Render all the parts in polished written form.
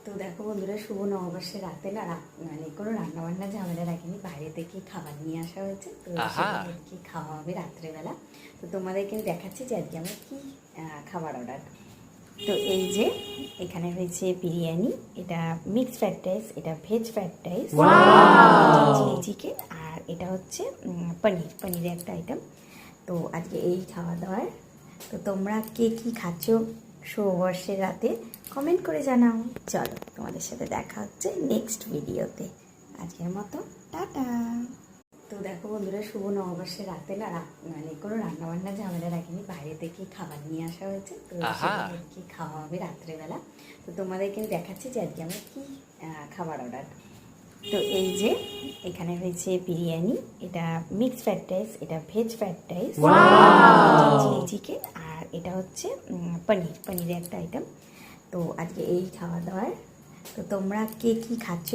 তো দেখো বন্ধুরা, শুভ নববর্ষের রাতে না মানে কোনো রান্নাবান্না ঝামেলা রাখিনি, বাইরে থেকে খাবার নিয়ে আসা হয়েছে। তো কি খাওয়া হবে রাত্রেবেলা, তো তোমাদেরকে দেখাচ্ছি যে আজকে আমরা কি খাবার অর্ডার। তো এই যে এখানে হয়েছে বিরিয়ানি, এটা মিক্সড ফ্রাইড রাইস, এটা veg fried rice, chilli chicken, আর এটা হচ্ছে পনিরের একটা আইটেম। তো আজকে এই খাওয়া দাওয়ার। তো তোমরা কে কী খাচ্ছ শুভবর্ষের রাতে কমেন্ট করে জানাও। চলো, তোমাদের সাথে দেখা হচ্ছে নেক্সট ভিডিওতে। আজকের মতো টাটা। তো দেখো বন্ধুরা, শুভ নববর্ষের রাতে না মানে কোনো রান্নাবান্না ঝামেলা রাখিনি, বাইরে থেকে খাবার নিয়ে আসা হয়েছে। তো কি খাওয়া হবে রাত্রেবেলা, তো তোমাদেরকে দেখাচ্ছি যে আজকে আমরা কি খাবার অর্ডার। তো এই যে এখানে হয়েছে বিরিয়ানি, এটা মিক্সড ফ্রাইড রাইস, এটা veg fried rice, chilli chicken, আর এটা হচ্ছে পনিরের একটা আইটেম। তো আজকে এই খাওয়া দাওয়ার। তো তোমরা কে কী খাচ্ছ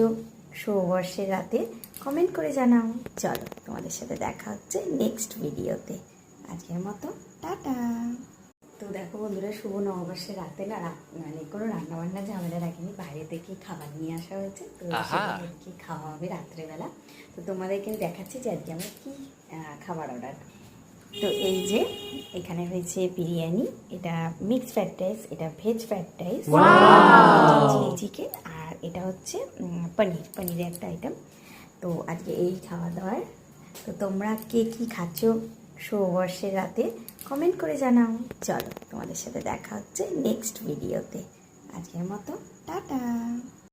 শুভবর্ষের রাতে কমেন্ট করে জানাও। চলো, তোমাদের সাথে দেখা হচ্ছে নেক্সট ভিডিওতে। আজকের মতো টাটা। তো দেখো বন্ধুরা, শুভ নববর্ষের রাতে না মানে কোনো রান্নাবান্না ঝামেলা রাখিনি, বাইরে থেকে খাবার নিয়ে আসা হয়েছে। তো কি খাওয়া হবে রাত্রেবেলা, তো তোমাদেরকে দেখাচ্ছি যে আজকে আমরা কি খাবার অর্ডার। তো এই যে এখানে হয়েছে বিরিয়ানি, এটা মিক্সড ফ্রাইড রাইস, এটা veg fried rice, chilli chicken, আর এটা হচ্ছে পনিরের একটা আইটেম। তো আজকে এই খাওয়া দাওয়ার। তো তোমরা কে কী খাচ্ছ শুভবর্ষের রাতে কমেন্ট করে জানাও। চলো, তোমাদের সাথে দেখা হচ্ছে নেক্সট ভিডিওতে। আজকের মতো টাটা।